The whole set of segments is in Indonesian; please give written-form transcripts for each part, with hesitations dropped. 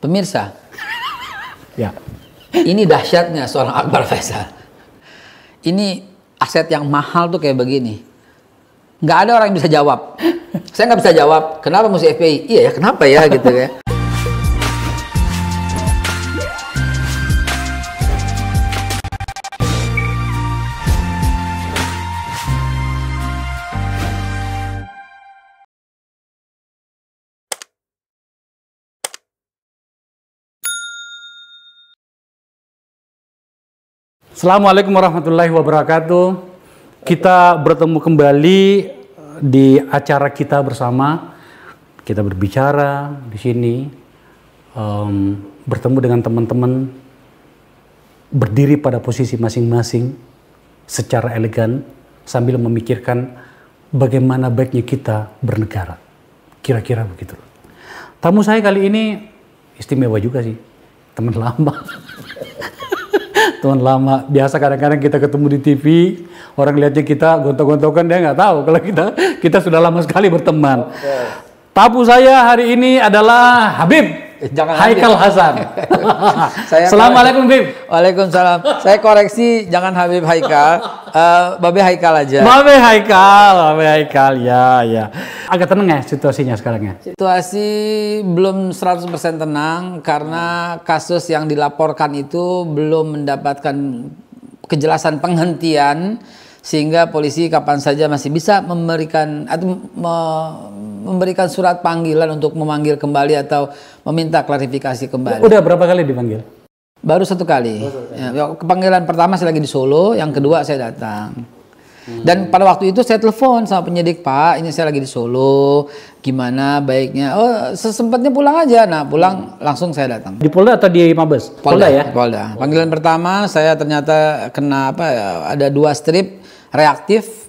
Pemirsa, Ya. ini dahsyatnya seorang Akbar Faisal. Ini aset yang mahal tuh kayak begini. Nggak ada orang yang bisa jawab. Saya nggak bisa jawab, kenapa mesti FPI? Iya ya, kenapa ya gitu ya. Assalamualaikum warahmatullahi wabarakatuh. Kita bertemu kembali di acara kita bersama. Kita berbicara di sini, bertemu dengan teman-teman, berdiri pada posisi masing-masing secara elegan sambil memikirkan bagaimana baiknya kita bernegara. Kira-kira begitu. Tamu saya kali ini istimewa juga sih, teman lama. Teman lama, biasa kadang-kadang kita ketemu di TV, orang lihatnya kita gontok-gontokan, dia nggak tahu kalau kita sudah lama sekali berteman. Okay. Tamu saya hari ini adalah Habib Haikal Hasan. Assalamualaikum Habib. Waalaikumsalam. Saya koreksi, jangan Habib Haikal, Babe Haikal aja. Babe Haikal, ya. Agak tenang ya situasinya sekarang ya? Situasi belum 100% tenang karena kasus yang dilaporkan itu belum mendapatkan kejelasan penghentian, sehingga polisi kapan saja masih bisa memberikan surat panggilan untuk memanggil kembali atau meminta klarifikasi kembali. Udah berapa kali dipanggil? Baru satu kali. Ya, panggilan pertama saya lagi di Solo, yang kedua saya datang. Dan pada waktu itu saya telepon sama penyidik, Pak, ini saya lagi di Solo, gimana baiknya? Oh, sesempatnya pulang aja. Nah, pulang langsung saya datang. Di Polda atau di Mabes? Polda ya? Polda. Panggilan pertama saya ternyata kena ada 2 strip reaktif,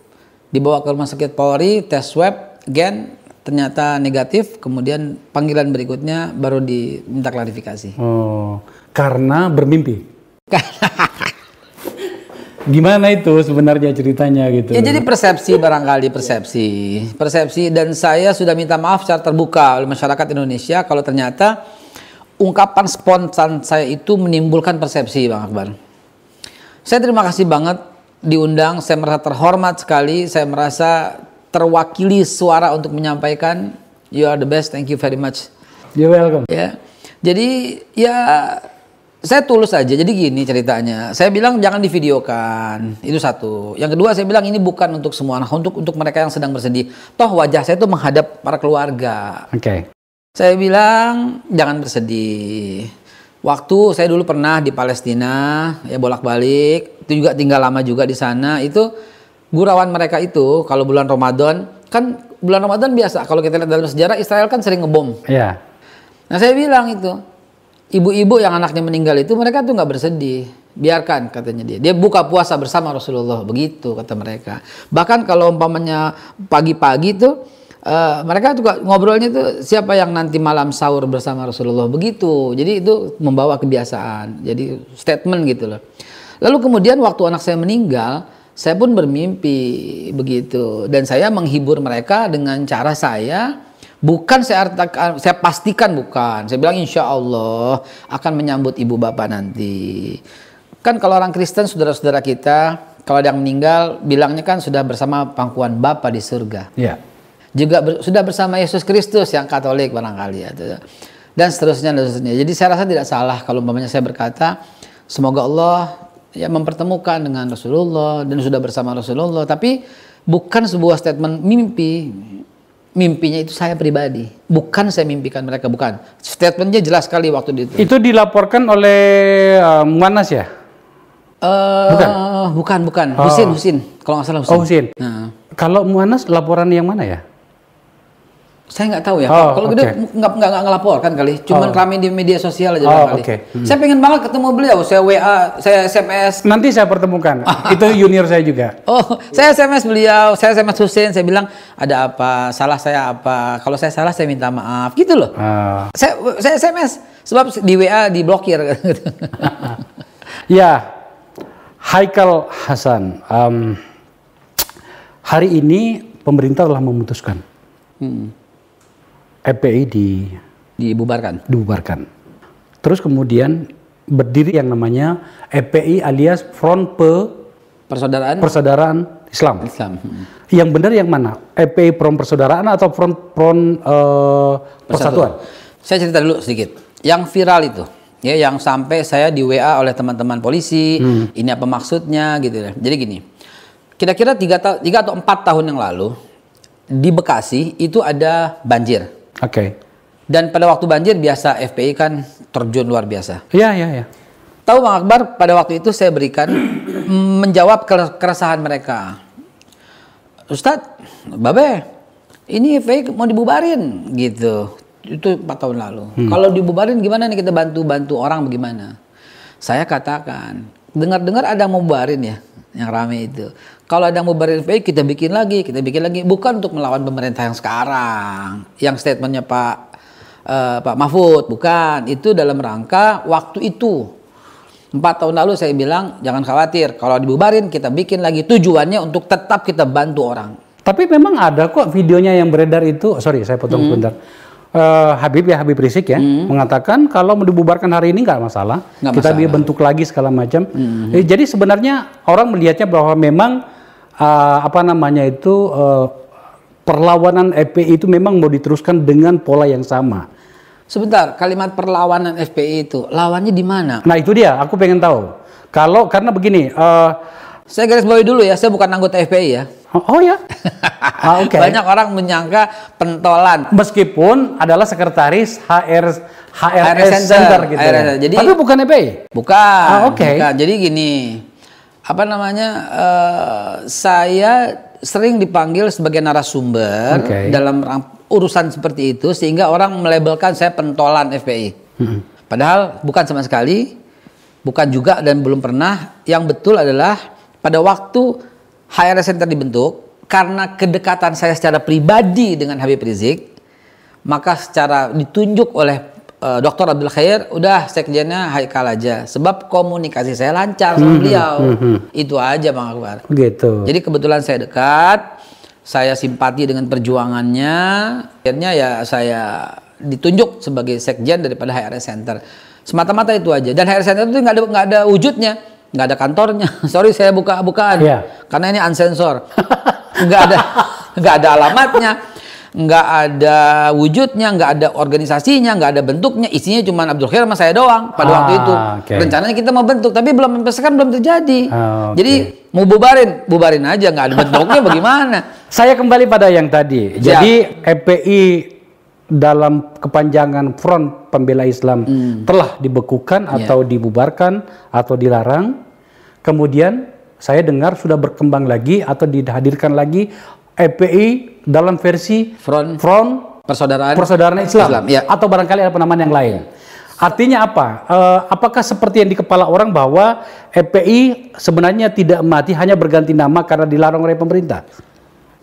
dibawa ke rumah sakit Polri, tes swab, gen, ternyata negatif. Kemudian panggilan berikutnya baru diminta klarifikasi. Oh, karena bermimpi. Gimana itu sebenarnya ceritanya gitu? Ya jadi persepsi, barangkali persepsi, dan saya sudah minta maaf secara terbuka oleh masyarakat Indonesia kalau ternyata ungkapan spontan saya itu menimbulkan persepsi, Bang Akbar. Saya terima kasih banget diundang, saya merasa terhormat sekali, saya merasa terwakili suara untuk menyampaikan you are the best, thank you very much. You're welcome. Ya, jadi ya saya tulus aja. Jadi gini ceritanya. Saya bilang jangan divideokan. Itu satu. Yang kedua saya bilang ini bukan untuk semua anak, untuk mereka yang sedang bersedih. Toh wajah saya itu menghadap para keluarga. Oke. Okay. Saya bilang jangan bersedih. Waktu saya dulu pernah di Palestina, ya bolak-balik. Itu juga tinggal lama juga di sana. Itu gurauan mereka itu kalau bulan Ramadan, kan bulan Ramadan biasa. Kalau kita lihat dalam sejarah Israel kan sering ngebom. Iya. Yeah. Nah saya bilang itu. Ibu-ibu yang anaknya meninggal itu mereka tuh nggak bersedih, biarkan katanya dia buka puasa bersama Rasulullah, begitu kata mereka. Bahkan kalau umpamanya pagi-pagi tuh mereka juga ngobrolnya tuh siapa yang nanti malam sahur bersama Rasulullah, begitu. Jadi itu membawa kebiasaan, jadi statement gitu loh. Lalu kemudian waktu anak saya meninggal, saya pun bermimpi begitu, dan saya menghibur mereka dengan cara saya. Bukan saya pastikan bukan. Saya bilang insya Allah akan menyambut ibu bapak nanti. Kan kalau orang Kristen saudara-saudara kita, kalau ada yang meninggal bilangnya kan sudah bersama pangkuan Bapa di surga. Yeah. Juga sudah bersama Yesus Kristus yang Katolik barangkali ya. Dan seterusnya. Jadi saya rasa tidak salah kalau umpamanya saya berkata semoga Allah ya mempertemukan dengan Rasulullah dan sudah bersama Rasulullah. Tapi bukan sebuah statement mimpi. Mimpinya itu saya pribadi, bukan saya mimpikan mereka, bukan. Statementnya jelas sekali waktu itu. Itu dilaporkan oleh Muanas ya? Bukan. Husin. Kalau nggak salah Husin. Oh, Husin. Nah. Kalau Muanas laporan yang mana ya? Saya nggak tahu ya. Kalau gitu nggak ngelaporkan kali. Cuman rame di media sosial aja kali. Okay. Saya pengen banget ketemu beliau. Saya WA, saya SMS. Nanti saya pertemukan. Itu junior saya juga. Oh, saya SMS beliau. Saya SMS Husin. Saya bilang ada apa? Salah saya apa? Kalau saya salah saya minta maaf. Gitu loh. Saya SMS. Sebab di WA diblokir. Ya, Haikal Hasan. Hari ini pemerintah telah memutuskan. FPI dibubarkan. Terus kemudian berdiri yang namanya FPI alias Front Persaudaraan Islam. Yang benar yang mana? FPI Front Persaudaraan atau Front Persatuan? Saya cerita dulu sedikit. Yang viral itu, ya, yang sampai saya di WA oleh teman-teman polisi, ini apa maksudnya gitu ya. Jadi gini, kira-kira 3 atau 4 tahun yang lalu di Bekasi itu ada banjir. Oke. Dan pada waktu banjir biasa FPI kan terjun luar biasa. Iya. Tahu Bang Akbar, pada waktu itu saya berikan menjawab keresahan mereka. Ustadz, Babe, ini FPI mau dibubarin gitu. Itu 4 tahun lalu. Kalau dibubarin gimana nih kita bantu orang bagaimana? Saya katakan, dengar-dengar ada yang mau bubarin ya, yang rame itu. Kalau ada yang mau bubarin FPI kita bikin lagi. Bukan untuk melawan pemerintah yang sekarang. Yang statementnya Pak Mahfud, bukan. Itu dalam rangka waktu itu. 4 tahun lalu saya bilang, jangan khawatir. Kalau dibubarin, kita bikin lagi. Tujuannya untuk tetap kita bantu orang. Tapi memang ada kok videonya yang beredar itu. Sorry, saya potong sebentar. Habib Rizik ya, mengatakan kalau mau dibubarkan hari ini nggak masalah. Kita bentuk lagi segala macam. Jadi sebenarnya orang melihatnya bahwa memang perlawanan FPI itu memang mau diteruskan dengan pola yang sama. Sebentar, kalimat perlawanan FPI itu, lawannya di mana? Nah itu dia, aku pengen tahu. Karena begini, saya garis bawahi dulu ya, saya bukan anggota FPI ya. Oh ya? Okay. Banyak orang menyangka pentolan. Meskipun adalah sekretaris HRS Center gitu. Jadi, tapi bukan FPI? Bukan. Oke. Bukan. Jadi gini, saya sering dipanggil sebagai narasumber dalam urusan seperti itu sehingga orang melabelkan saya pentolan FPI. Padahal bukan sama sekali, bukan juga dan belum pernah. Yang betul adalah pada waktu HRS Center dibentuk, karena kedekatan saya secara pribadi dengan Habib Rizik, maka secara ditunjuk oleh Dr. Abdul Khair, udah sekjennya Haikal aja. Sebab komunikasi saya lancar sama beliau. Itu aja Bang Akbar. Gitu. Jadi kebetulan saya dekat, saya simpati dengan perjuangannya. Akhirnya ya saya ditunjuk sebagai sekjen daripada HRS Center. Semata-mata itu aja. Dan HRS Center itu nggak ada wujudnya, nggak ada kantornya. Sorry saya bukaan. Karena ini unsensor. nggak ada alamatnya. Nggak ada wujudnya, nggak ada organisasinya, nggak ada bentuknya, isinya cuma Abdul Khair sama saya doang pada waktu itu. Rencananya kita mau bentuk, tapi belum terjadi. Jadi mau bubarin aja, nggak ada bentuknya bagaimana? Saya kembali pada yang tadi. Jadi FPI dalam kepanjangan Front Pembela Islam telah dibekukan atau dibubarkan atau dilarang. Kemudian saya dengar sudah berkembang lagi atau dihadirkan lagi FPI dalam versi Front Persaudaraan Islam. Atau barangkali ada penamaan yang lain. Artinya apa? Apakah seperti yang di kepala orang bahwa FPI sebenarnya tidak mati, hanya berganti nama karena dilarang oleh pemerintah?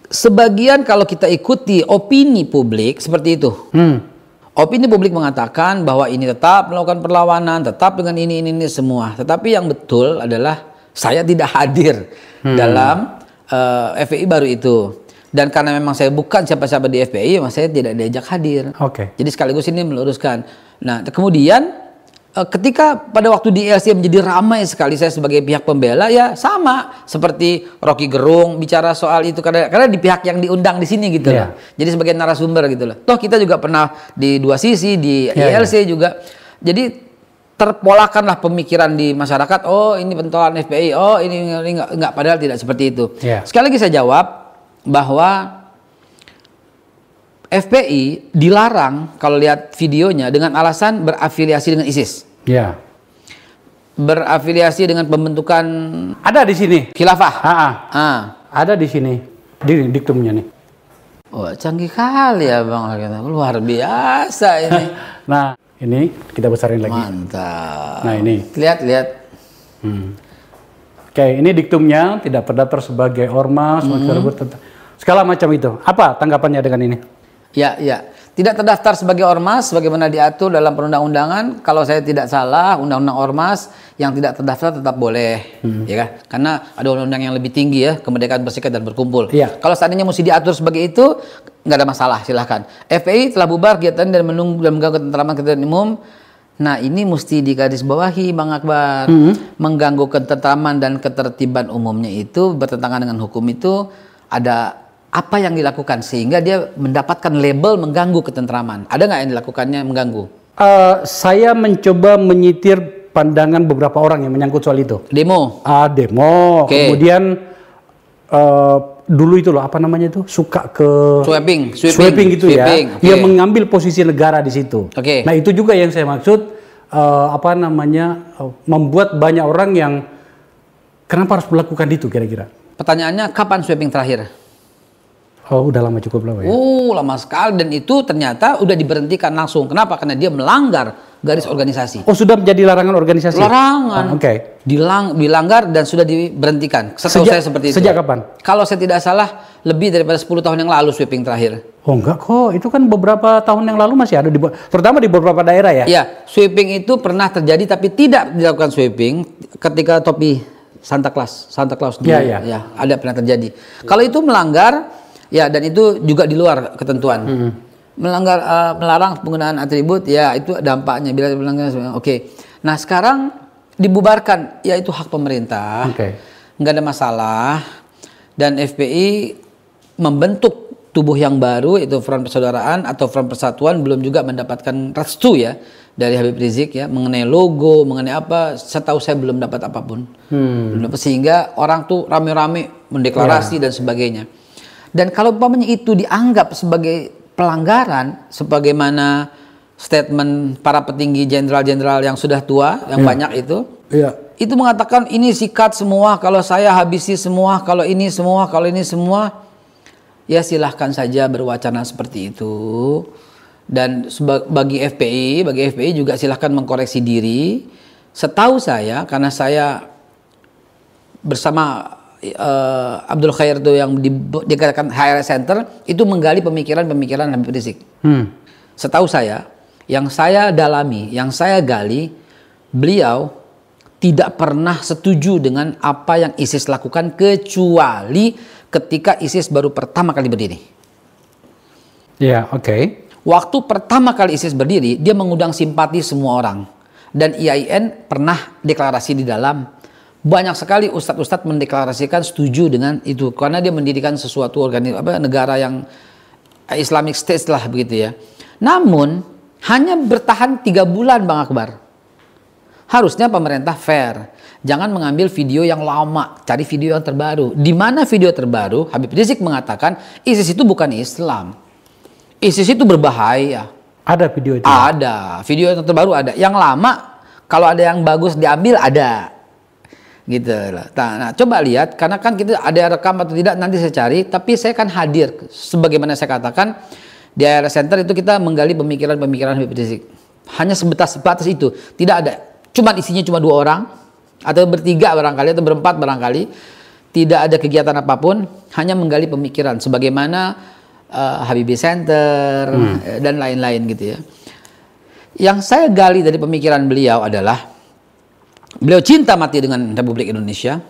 Sebagian kalau kita ikuti opini publik seperti itu. Opini publik mengatakan bahwa ini tetap melakukan perlawanan, tetap dengan ini semua. Tetapi yang betul adalah saya tidak hadir dalam FPI baru itu. Dan karena memang saya bukan siapa-siapa di FPI, saya tidak diajak hadir. Jadi sekaligus ini meluruskan. Nah, kemudian ketika pada waktu di ILC menjadi ramai sekali saya sebagai pihak pembela, ya sama seperti Rocky Gerung bicara soal itu karena di pihak yang diundang di sini gitu loh. Jadi sebagai narasumber gitu loh. Toh kita juga pernah di dua sisi di ILC juga. Jadi terpolakanlah pemikiran di masyarakat, oh ini pentolan FPI, oh ini enggak, padahal tidak seperti itu. Sekali lagi saya jawab bahwa FPI dilarang kalau lihat videonya dengan alasan berafiliasi dengan ISIS. Berafiliasi dengan pembentukan ada di sini khilafah. Ada di sini di diktumnya nih. Oh, canggih kali ya Bang, luar biasa ini. Nah, ini kita besarin lagi. Mantap. Nah, ini. Lihat. Oke, ini diktumnya tidak terdaftar sebagai ormas, segala macam itu. Apa tanggapannya dengan ini? Ya. Tidak terdaftar sebagai ormas, bagaimana diatur dalam perundang-undangan. Kalau saya tidak salah, undang-undang ormas yang tidak terdaftar tetap boleh, ya kan? Karena ada undang-undang yang lebih tinggi ya, kemerdekaan berserikat dan berkumpul. Kalau seandainya mesti diatur sebagai itu, nggak ada masalah, silahkan. FPI telah bubar kegiatan dan mengganggu ketentraman ketertiban umum Nah, ini mesti digarisbawahi Bang Akbar. Mengganggu ketentraman dan ketertiban umumnya itu bertentangan dengan hukum itu ada apa yang dilakukan sehingga dia mendapatkan label mengganggu ketentraman. Ada nggak yang dilakukannya mengganggu? Saya mencoba menyitir pandangan beberapa orang yang menyangkut soal itu. Demo. Demo. Okay. Kemudian dulu itu loh, apa namanya itu, suka ke sweeping gitu ya. Okay. Dia mengambil posisi negara di situ. Okay. Nah itu juga yang saya maksud, apa namanya, membuat banyak orang yang kenapa harus melakukan itu kira-kira. Pertanyaannya kapan sweeping terakhir? Oh, udah lama, cukup lama ya. Lama sekali, dan itu ternyata udah diberhentikan langsung. Kenapa? Karena dia melanggar garis organisasi. Oh, sudah menjadi larangan organisasi? Larangan. Oke. Dilanggar dan sudah diberhentikan. Setahu saya seperti itu. Sejak kapan? Kalau saya tidak salah, lebih daripada 10 tahun yang lalu sweeping terakhir. Oh enggak kok, itu kan beberapa tahun yang lalu masih ada, terutama di beberapa daerah ya? Iya, sweeping itu pernah terjadi tapi tidak dilakukan sweeping ketika topi Santa Claus dulu. Ya. Ya, ada pernah terjadi. Kalau itu melanggar, ya, dan itu juga di luar ketentuan. Melarang penggunaan atribut, ya itu dampaknya bila melanggar. Oke. Nah, sekarang dibubarkan, ya itu hak pemerintah. Nggak ada masalah. Dan FPI membentuk tubuh yang baru, itu Front Persaudaraan atau Front Persatuan, belum juga mendapatkan restu ya dari Habib Rizik ya mengenai logo, mengenai apa. Setahu saya belum dapat apapun. Belum dapat, sehingga orang tuh rame-rame mendeklarasi dan sebagainya. Dan kalau umpamanya itu dianggap sebagai pelanggaran, sebagaimana statement para petinggi jenderal-jenderal yang sudah tua, yang banyak itu mengatakan ini sikat semua, kalau saya habisi semua, kalau ini semua, kalau ini semua, ya silahkan saja berwacana seperti itu. Dan bagi FPI juga silahkan mengkoreksi diri. Setahu saya, karena saya bersama Abdul Khair itu yang dikatakan HRS Center itu menggali pemikiran Habib Rizik. Setahu saya, yang saya dalami, yang saya gali, beliau tidak pernah setuju dengan apa yang ISIS lakukan kecuali ketika ISIS baru pertama kali berdiri. Ya, oke. Waktu pertama kali ISIS berdiri, dia mengundang simpati semua orang. Dan IAIN pernah deklarasi di dalam. Banyak sekali ustadz-ustadz mendeklarasikan setuju dengan itu karena dia mendirikan sesuatu negara yang Islamic State lah begitu ya. Namun hanya bertahan 3 bulan Bang Akbar. Harusnya pemerintah fair, jangan mengambil video yang lama, cari video yang terbaru. Di mana video terbaru? Habib Rizik mengatakan ISIS itu bukan Islam, ISIS itu berbahaya. Ada video itu? Ada, video yang terbaru ada. Yang lama kalau ada yang bagus diambil ada. Gitu lah. Nah, coba lihat, karena kan kita ada rekam atau tidak nanti saya cari, tapi saya kan hadir sebagaimana saya katakan di HRS Center itu kita menggali pemikiran-pemikiran Habib Rizik. Hanya sebatas itu, tidak ada. Isinya cuma 2 orang atau bertiga barangkali atau berempat barangkali. Tidak ada kegiatan apapun, hanya menggali pemikiran sebagaimana Habibie Center dan lain-lain gitu ya. Yang saya gali dari pemikiran beliau adalah beliau cinta mati dengan Republik Indonesia.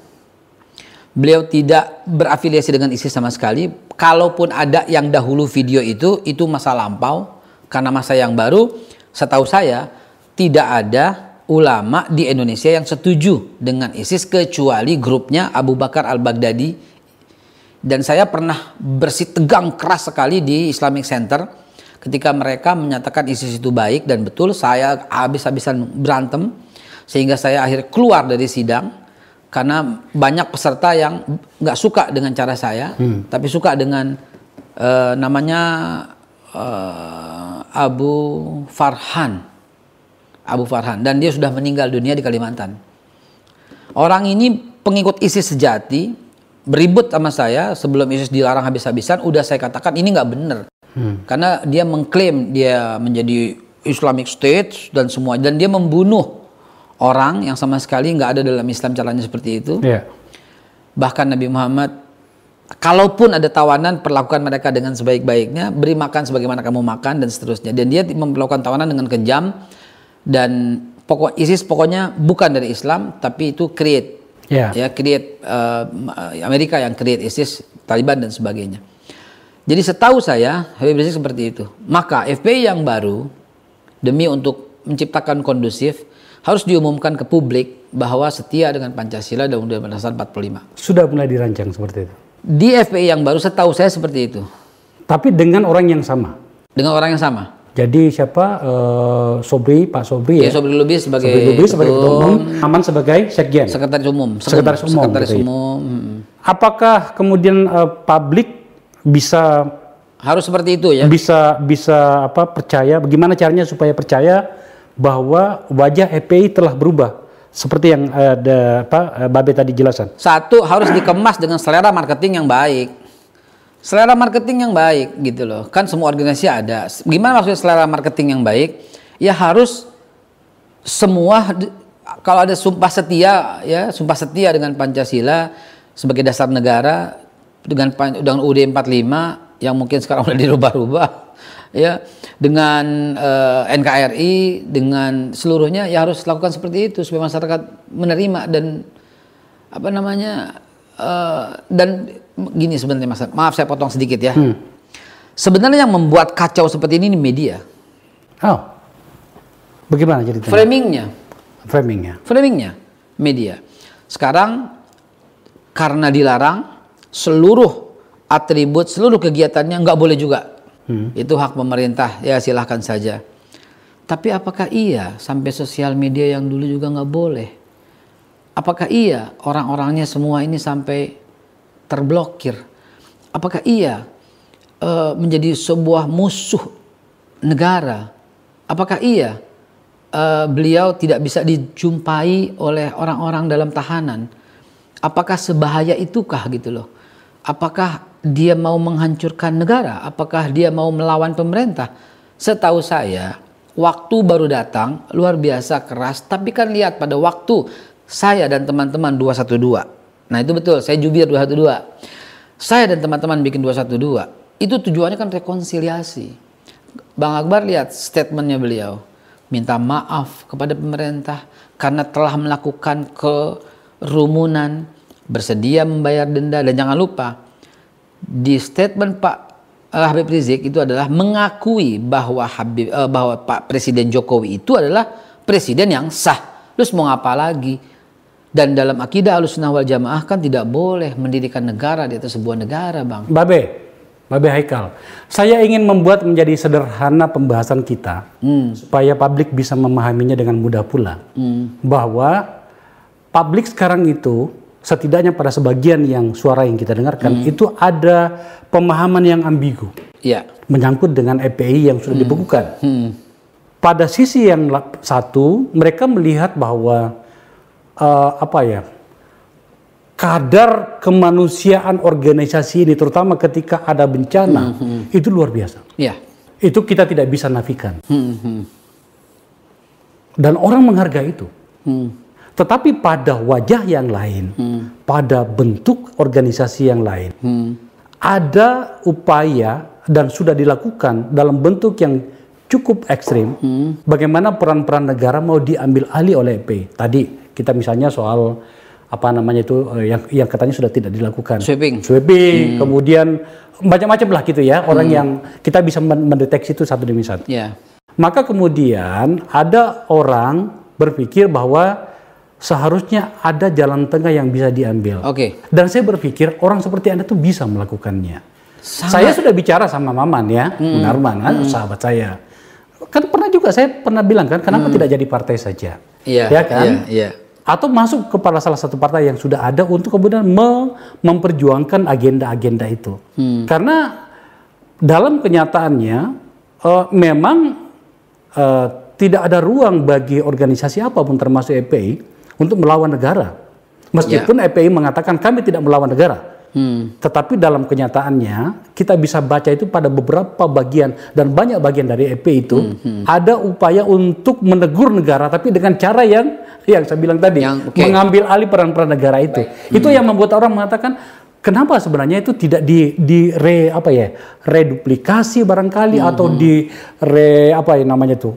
Beliau tidak berafiliasi dengan ISIS sama sekali. Kalaupun ada yang dahulu video itu masa lampau. Karena masa yang baru, setahu saya, tidak ada ulama di Indonesia yang setuju dengan ISIS kecuali grupnya Abu Bakar Al-Baghdadi. Dan saya pernah bersitegang keras sekali di Islamic Center ketika mereka menyatakan ISIS itu baik dan betul. Saya habis-habisan berantem. Sehingga saya akhirnya keluar dari sidang karena banyak peserta yang nggak suka dengan cara saya, tapi suka dengan namanya Abu Farhan, dan dia sudah meninggal dunia di Kalimantan. Orang ini pengikut ISIS sejati, beribut sama saya sebelum ISIS dilarang habis-habisan. Udah saya katakan ini nggak benar, karena dia mengklaim dia menjadi Islamic State dan semua, dan dia membunuh orang yang sama sekali nggak ada dalam Islam caranya seperti itu. Bahkan Nabi Muhammad, kalaupun ada tawanan, perlakukan mereka dengan sebaik-baiknya, beri makan sebagaimana kamu makan dan seterusnya. Dan dia memperlakukan tawanan dengan kejam. Dan ISIS pokoknya bukan dari Islam, tapi itu create, Amerika yang create ISIS, Taliban dan sebagainya. Jadi setahu saya Habib Rizik seperti itu. Maka FPI yang baru demi untuk menciptakan kondusif, harus diumumkan ke publik bahwa setia dengan Pancasila dan Undang-Undang Dasar 45. Sudah mulai dirancang seperti itu. Di FPI yang baru setahu saya seperti itu. Tapi dengan orang yang sama. Dengan orang yang sama. Jadi siapa? Pak Sobri ya? Sobri Lubis sebagai Ketua Umum, Aman sebagai Sekjen. Sekretaris Umum. Sekretaris Umum. Sekretaris gitu. Umum. Apakah kemudian publik bisa harus seperti itu ya? Bisa percaya? Bagaimana caranya supaya percaya bahwa wajah FPI telah berubah seperti yang Babe tadi jelasan? Satu, harus dikemas dengan selera marketing yang baik. Selera marketing yang baik gitu loh. Kan semua organisasi ada. Gimana maksudnya selera marketing yang baik? Ya harus semua, kalau ada sumpah setia ya, sumpah setia dengan Pancasila sebagai dasar negara, dengan UUD 45 yang mungkin sekarang udah dirubah-rubah ya, dengan NKRI, dengan seluruhnya, ya harus lakukan seperti itu supaya masyarakat menerima. Dan dan gini sebenarnya Mas, maaf saya potong sedikit ya. Sebenarnya yang membuat kacau seperti ini media. Oh, bagaimana ceritanya? Framingnya media. Sekarang karena dilarang, seluruh atribut, seluruh kegiatannya nggak boleh juga. Itu hak pemerintah, ya silahkan saja. Tapi apakah iya sampai sosial media yang dulu juga nggak boleh? Apakah iya orang-orangnya semua ini sampai terblokir? Apakah iya menjadi sebuah musuh negara? Apakah iya beliau tidak bisa dijumpai oleh orang-orang dalam tahanan? Apakah sebahaya itukah gitu loh? Apakah dia mau menghancurkan negara? Apakah dia mau melawan pemerintah? Setahu saya, waktu baru datang, luar biasa keras. Tapi kan lihat pada waktu saya dan teman-teman 212. Nah itu betul, saya jubir 212. Saya dan teman-teman bikin 212. Itu tujuannya kan rekonsiliasi. Bang Akbar lihat statementnya beliau. Minta maaf kepada pemerintah karena telah melakukan kerumunan, bersedia membayar denda. Dan jangan lupa, di statement Pak Habib Rizik itu adalah mengakui bahwa Pak Presiden Jokowi itu adalah presiden yang sah. Terus mau ngapa lagi? Dan dalam akidah Ahlussunnah wal Jamaah kan tidak boleh mendirikan negara di atas sebuah negara, Bang. Babe Haikal, saya ingin membuat menjadi sederhana pembahasan kita supaya publik bisa memahaminya dengan mudah pula. Bahwa publik sekarang itu setidaknya pada sebagian yang suara yang kita dengarkan itu ada pemahaman yang ambigu. Ya. Menyangkut dengan FPI yang sudah dibekukan. Pada sisi yang satu, mereka melihat bahwa kadar kemanusiaan organisasi ini, terutama ketika ada bencana, itu luar biasa. Ya. Itu kita tidak bisa nafikan. Dan orang menghargai itu. Tetapi pada wajah yang lain, pada bentuk organisasi yang lain, ada upaya dan sudah dilakukan dalam bentuk yang cukup ekstrim, bagaimana peran-peran negara mau diambil alih oleh FPI. Tadi kita misalnya soal yang katanya sudah tidak dilakukan. Sweeping. Kemudian macam-macam lah gitu ya, orang yang kita bisa mendeteksi itu satu demi satu. Yeah. Maka kemudian ada orang berpikir bahwa seharusnya ada jalan tengah yang bisa diambil. Dan saya berpikir orang seperti Anda tuh bisa melakukannya. Saya sudah bicara sama Maman ya, Munarman, sahabat saya. Kan saya pernah bilang kan, kenapa tidak jadi partai saja? Ya kan? Atau masuk kepada salah satu partai yang sudah ada untuk kemudian memperjuangkan agenda-agenda itu. Karena dalam kenyataannya memang tidak ada ruang bagi organisasi apapun termasuk FPI untuk melawan negara. Meskipun FPI mengatakan kami tidak melawan negara. Tetapi dalam kenyataannya kita bisa baca itu pada beberapa bagian dan banyak bagian dari FPI itu ada upaya untuk menegur negara, tapi dengan cara yang saya bilang tadi, mengambil alih peran-peran negara itu. Itu yang membuat orang mengatakan kenapa sebenarnya itu tidak reduplikasi barangkali atau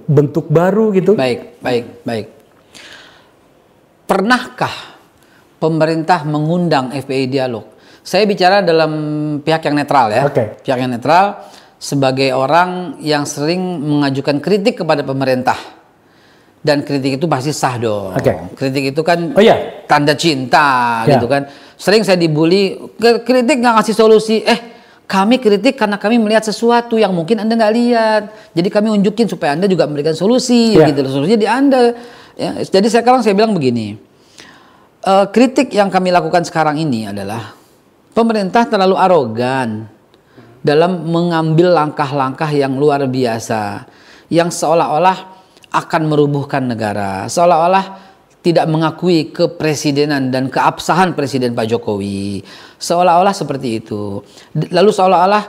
bentuk baru gitu. Baik. Pernahkah pemerintah mengundang FPI dialog? Saya bicara dalam pihak yang netral ya. Pihak yang netral sebagai orang yang sering mengajukan kritik kepada pemerintah. Dan kritik itu pasti sah dong. Kritik itu kan tanda cinta gitu kan. Sering saya dibully, kritik nggak ngasih solusi. Kami kritik karena kami melihat sesuatu yang mungkin Anda nggak lihat. Jadi kami unjukin supaya Anda juga memberikan solusi gitu. Solusinya di Anda. Ya, jadi sekarang saya bilang begini. Kritik yang kami lakukan sekarang ini adalah pemerintah terlalu arogan dalam mengambil langkah-langkah yang luar biasa, yang seolah-olah akan merubuhkan negara, seolah-olah tidak mengakui kepresidenan dan keabsahan Presiden Pak Jokowi, seolah-olah seperti itu. Lalu seolah-olah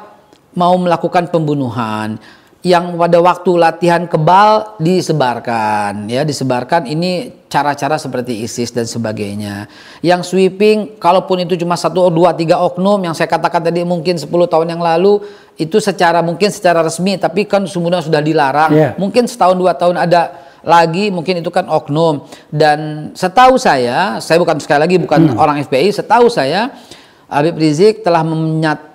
mau melakukan pembunuhan yang pada waktu latihan kebal disebarkan, ya disebarkan ini cara-cara seperti ISIS dan sebagainya. Yang sweeping, kalaupun itu cuma 1, 2, 3 oknum yang saya katakan tadi mungkin 10 tahun yang lalu, itu mungkin secara resmi, tapi kan semuanya sudah dilarang. Mungkin setahun 2 tahun ada lagi, mungkin itu kan oknum. Dan setahu saya bukan sekali lagi bukan orang FPI, setahu saya Habib Rizik telah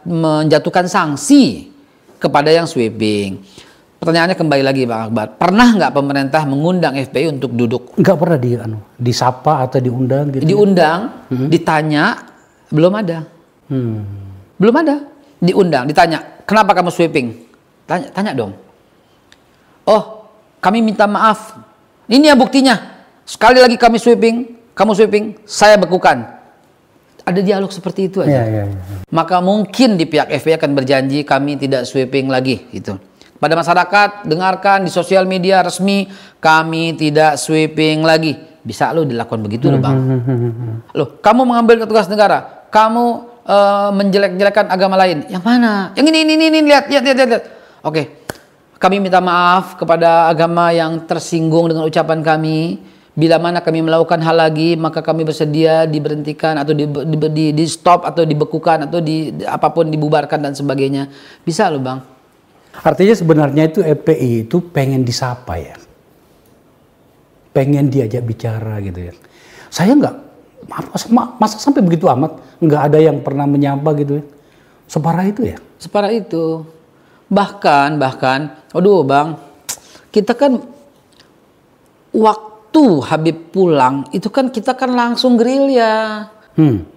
menjatuhkan sanksi kepada yang sweeping. Pertanyaannya kembali lagi Bang Akbar, pernah nggak pemerintah mengundang FPI untuk duduk? Nggak pernah disapa atau diundang gitu? Diundang, ditanya, belum ada. Belum ada. Diundang, ditanya, kenapa kamu sweeping? Tanya dong. Oh, kami minta maaf. Ini ya buktinya. Sekali lagi kami sweeping, kamu sweeping, saya bekukan. Ada dialog seperti itu aja. Maka mungkin di pihak FPI akan berjanji kami tidak sweeping lagi gitu. Pada masyarakat, dengarkan di sosial media resmi, kami tidak sweeping lagi. Bisa lo dilakukan begitu loh Bang. Loh, kamu mengambil tugas negara, kamu menjelek-jelekan agama lain. Yang mana? Yang ini, lihat. Oke, kami minta maaf kepada agama yang tersinggung dengan ucapan kami. Bila mana kami melakukan hal lagi, maka kami bersedia diberhentikan atau di stop atau dibekukan atau apapun dibubarkan dan sebagainya. Bisa loh Bang. Artinya sebenarnya itu FPI itu pengen disapa ya, pengen diajak bicara gitu ya. Saya masa sampai begitu amat nggak ada yang pernah menyapa gitu ya. Separah itu ya? Separah itu. Bahkan, aduh Bang, kita kan waktu Habib pulang itu kan kita kan langsung gerilya,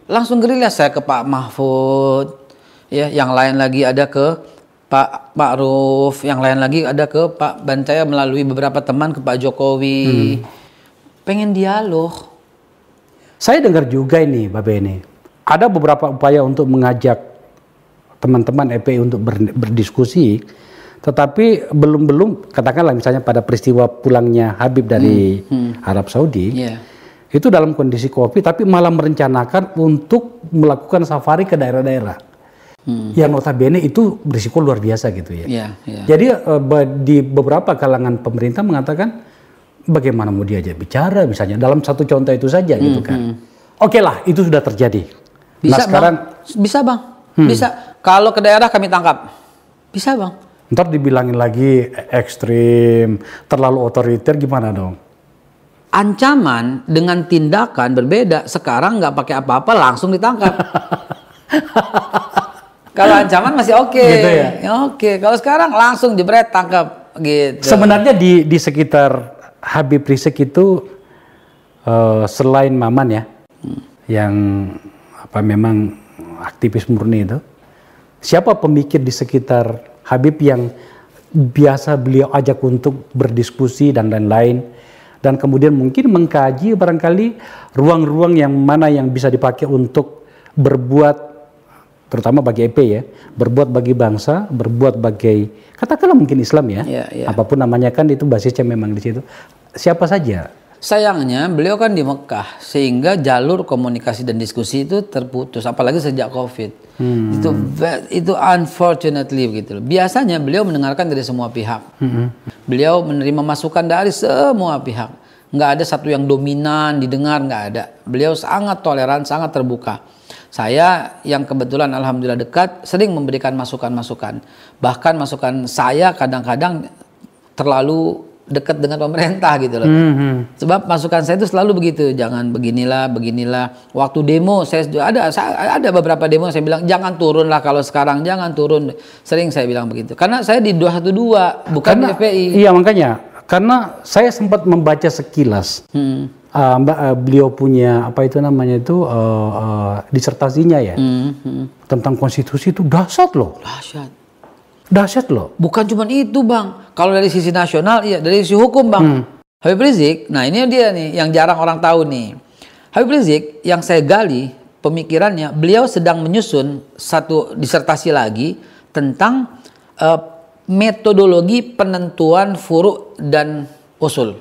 langsung gerilya. Saya ke Pak Mahfud, ya, yang lain lagi ada ke Pak Ma'ruf, yang lain lagi ada ke Pak Bancaya melalui beberapa teman ke Pak Jokowi. Pengen dialog. Saya dengar juga ini, Mbak Beni, ada beberapa upaya untuk mengajak teman-teman FPI untuk berdiskusi, tetapi belum katakanlah misalnya pada peristiwa pulangnya Habib dari Arab Saudi, itu dalam kondisi COVID, tapi malah merencanakan untuk melakukan safari ke daerah-daerah. Yang notabene itu berisiko luar biasa gitu ya. Jadi di beberapa kalangan pemerintah mengatakan bagaimana mau diajak bicara misalnya dalam satu contoh itu saja gitu kan. Oke lah, itu sudah terjadi. Bisa Bang. Bisa Bang. Bisa. Kalau ke daerah kami tangkap. Bisa Bang. Ntar dibilangin lagi ekstrim, terlalu otoriter, gimana dong? Ancaman dengan tindakan berbeda. Sekarang nggak pakai apa-apa langsung ditangkap. Kalau ancaman masih oke. Gitu ya? Oke. Kalau sekarang langsung jebret tangkap gitu. Sebenarnya di sekitar Habib Rizik itu selain Maman ya, yang memang aktivis murni itu, siapa pemikir di sekitar Habib yang biasa beliau ajak untuk berdiskusi dan lain-lain, dan kemudian mungkin mengkaji barangkali ruang-ruang yang mana yang bisa dipakai untuk berbuat, terutama bagi EP ya, berbuat bagi bangsa, berbuat bagi katakanlah mungkin Islam ya, apapun namanya kan itu basisnya memang di situ. Siapa saja? Sayangnya beliau kan di Mekah, sehingga jalur komunikasi dan diskusi itu terputus, apalagi sejak COVID. Itu unfortunately gitu. Biasanya beliau mendengarkan dari semua pihak. Beliau menerima masukan dari semua pihak. Nggak ada satu yang dominan didengar, nggak ada. Beliau sangat toleran, sangat terbuka. Saya yang kebetulan alhamdulillah dekat sering memberikan masukan-masukan. Bahkan masukan saya kadang-kadang terlalu dekat dengan pemerintah gitu loh. Sebab masukan saya itu selalu begitu, jangan beginilah. Waktu demo saya ada beberapa demo saya bilang jangan turun lah kalau sekarang, jangan turun. Sering saya bilang begitu. Karena saya di 212 bukan di FPI. Iya makanya Karena saya sempat membaca sekilas beliau punya apa itu namanya itu disertasinya ya tentang konstitusi itu dahsyat loh. Dahsyat loh. Bukan cuma itu Bang. Kalau dari sisi nasional, iya dari sisi hukum Bang. Habib Rizik, nah ini dia nih yang jarang orang tahu nih. Habib Rizik yang saya gali pemikirannya, beliau sedang menyusun satu disertasi lagi tentang metodologi penentuan furu' dan usul.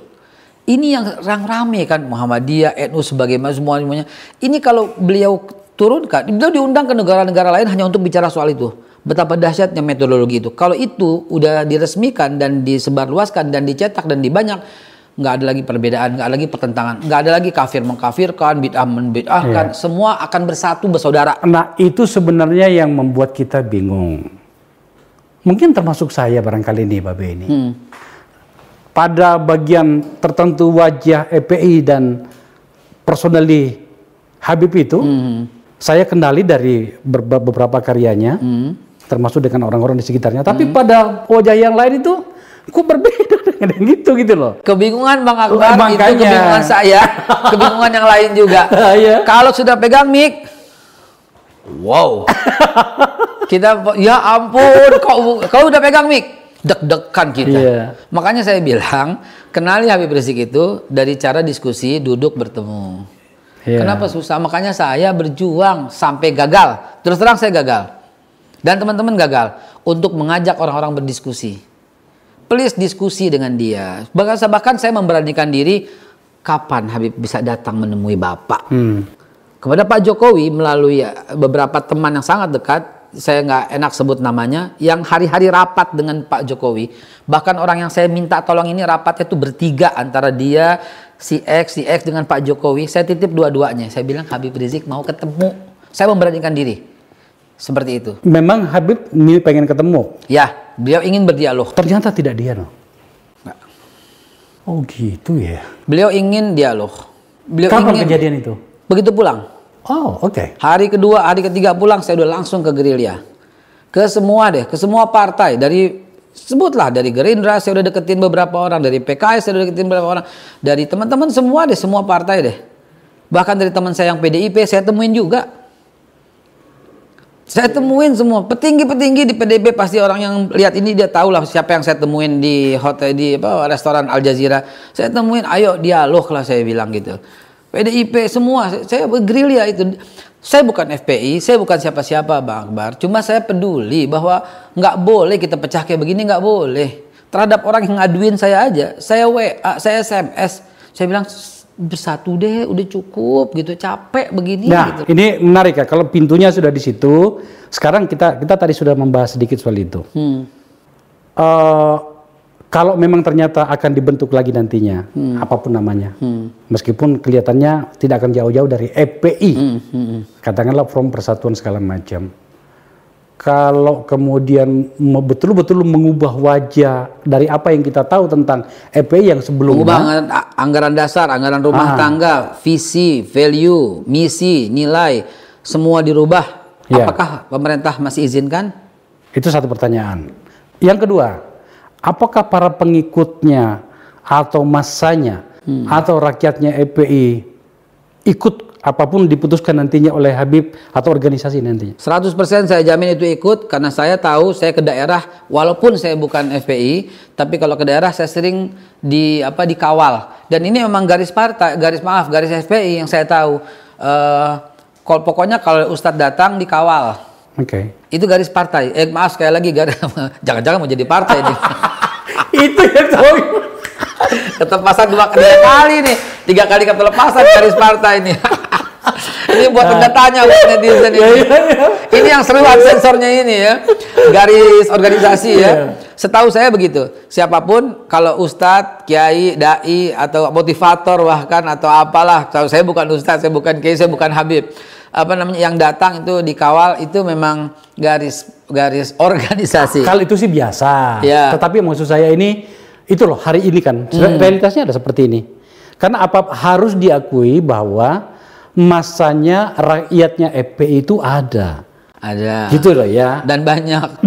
Ini yang rame kan Muhammadiyah, NU sebagaimana semuanya. Ini kalau beliau turunkan, beliau diundang ke negara-negara lain hanya untuk bicara soal itu. Betapa dahsyatnya metodologi itu. Kalau itu udah diresmikan dan disebarluaskan dan dicetak dan dibanyak, nggak ada lagi perbedaan, nggak ada lagi pertentangan, nggak ada lagi kafir mengkafirkan, bid'ah membid'ahkan, semua akan bersatu bersaudara. Nah itu sebenarnya yang membuat kita bingung. Mungkin termasuk saya barangkali nih Babe ini. Pada bagian tertentu wajah EPI dan personally Habib itu, saya kenali dari beberapa karyanya, termasuk dengan orang-orang di sekitarnya. Tapi pada wajah yang lain itu, kok berbeda dengan yang itu gitu loh. Kebingungan Bang Akbar, itu kebingungan saya, kebingungan yang lain juga. Kalau sudah pegang mic, wow. Kita, ya ampun, kau udah pegang mic, deg-degan kita. Makanya saya bilang, kenali Habib Rizik itu dari cara diskusi, duduk, bertemu. Kenapa susah? Makanya saya berjuang sampai gagal. Terus terang saya gagal. Dan teman-teman gagal untuk mengajak orang-orang berdiskusi. Please diskusi dengan dia. Bahkan saya memberanikan diri, kapan Habib bisa datang menemui Bapak? Kepada Pak Jokowi melalui beberapa teman yang sangat dekat, saya nggak enak sebut namanya, yang hari-hari rapat dengan Pak Jokowi. Bahkan orang yang saya minta tolong ini rapatnya itu bertiga antara dia, si X dengan Pak Jokowi. Saya titip dua-duanya. Saya bilang Habib Rizik mau ketemu. Saya memberanikan diri. Seperti itu. Memang Habib pengen ketemu? Ya, beliau ingin berdialog. Ternyata tidak dia loh. Nggak. Oh gitu ya. Beliau ingin dialog. Kapan kejadian itu? Begitu pulang. Oh, oke. Hari kedua, hari ketiga pulang, saya udah langsung ke gerilya. Ke semua partai. Sebutlah dari Gerindra, saya udah deketin beberapa orang. Dari PKS, saya udah deketin beberapa orang. Dari teman-teman semua partai deh. Bahkan dari teman saya yang PDIP, saya temuin juga. Saya temuin semua. Petinggi-petinggi di PDIP, pasti orang yang lihat ini, dia tahu lah siapa yang saya temuin di hotel, restoran Al Jazeera. Saya temuin, ayo dialog lah saya bilang gitu. PDIP semua, saya bergerilya itu. Saya bukan FPI, saya bukan siapa-siapa Bang Akbar. Cuma saya peduli bahwa nggak boleh kita pecah kayak begini, nggak boleh. Terhadap orang yang ngaduin saya aja, saya WA, saya SMS, saya bilang bersatu deh, udah cukup gitu, capek begini. Nah, gitu. Ini menarik ya, kalau pintunya sudah di situ. Sekarang kita tadi sudah membahas sedikit soal itu. Kalau memang ternyata akan dibentuk lagi nantinya, apapun namanya, meskipun kelihatannya tidak akan jauh-jauh dari EPI, katakanlah Front Persatuan segala macam. Kalau kemudian betul-betul mengubah wajah dari apa yang kita tahu tentang EPI yang sebelumnya, mengubah anggaran dasar, anggaran rumah tangga, visi, value, misi, nilai, semua dirubah. Apakah pemerintah masih izinkan? Itu satu pertanyaan. Yang kedua, apakah para pengikutnya atau masanya atau rakyatnya EPI ikut apapun diputuskan nantinya oleh Habib atau organisasi nantinya? 100% saya jamin itu ikut, karena saya tahu saya ke daerah walaupun saya bukan FPI, tapi kalau ke daerah saya sering dikawal. Dan ini memang garis partai, garis FPI yang saya tahu. Pokoknya kalau Ustadz datang dikawal. Itu garis partai. Maaf sekali lagi, jangan-jangan mau jadi partai ini. Itu yang tahu. Ketelepasan 2 kali nih, 3 kali ketelepasan garis partai ini. Ini buat tanda tanya buat netizen ini. Ini yang seru sensornya ini ya, garis organisasi ya. Setahu saya begitu. Siapapun, kalau Ustadz, Kiai, Dai atau motivator bahkan atau apalah, saya bukan Ustadz, saya bukan Kiai, saya bukan Habib. Yang datang itu dikawal, itu memang garis organisasi. Kalau itu sih biasa. Tetapi maksud saya ini, itu loh hari ini kan realitasnya ada seperti ini. Karena harus diakui bahwa masanya rakyatnya FPI itu ada. Ada. Gitu loh ya. Dan banyak.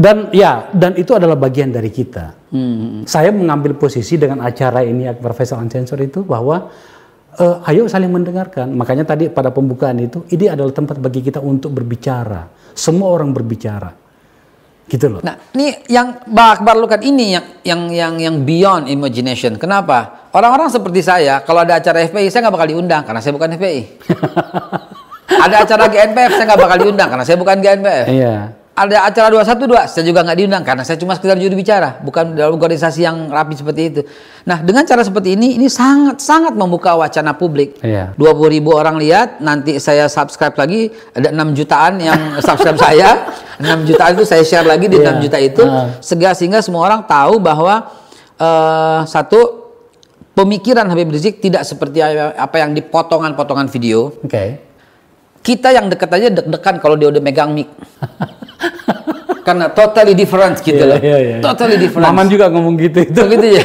Dan itu adalah bagian dari kita. Saya mengambil posisi dengan acara ini Akbar Faisal Unsensor itu bahwa ayo saling mendengarkan. Makanya tadi pada pembukaan itu, ini adalah tempat bagi kita untuk berbicara. Semua orang berbicara. Gitu loh. Nah, ini yang Bang Akbar lakukan ini yang beyond imagination. Kenapa? Orang-orang seperti saya, kalau ada acara FPI saya nggak bakal diundang karena saya bukan FPI. Ada acara GNPF saya nggak bakal diundang karena saya bukan GNPF. Iya. Ada acara 212 saya juga nggak diundang karena saya cuma sekedar juru bicara, bukan dalam organisasi yang rapi seperti itu. Nah, dengan cara seperti ini sangat membuka wacana publik. Iya. 20.000 orang lihat, nanti saya subscribe lagi, ada 6 jutaan yang subscribe saya. 6 jutaan itu saya share lagi di 6 juta itu, sehingga semua orang tahu bahwa satu, pemikiran Habib Rizik tidak seperti apa yang di potongan-potongan video. Oke. Kita yang deket aja deg-degan kalau dia udah megang mic. Karena totally different gitu loh. Iya. Totally different. Maman juga ngomong gitu itu. Gitu ya.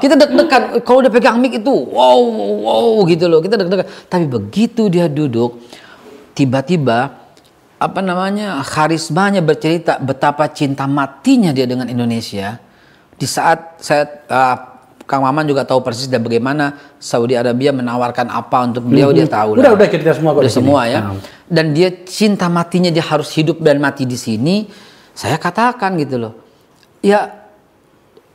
Kita deg-degan kalau udah pegang mic itu wow gitu loh. Kita deg-degan. Tapi begitu dia duduk, tiba-tiba karismanya bercerita betapa cinta matinya dia dengan Indonesia. Di saat saya Kang Maman juga tahu persis dan bagaimana Saudi Arabia menawarkan apa untuk beliau, dia tahu lah. Udah cerita semua kok. Udah semua ya. Dan dia cinta matinya, dia harus hidup dan mati di sini. Saya katakan gitu loh. Ya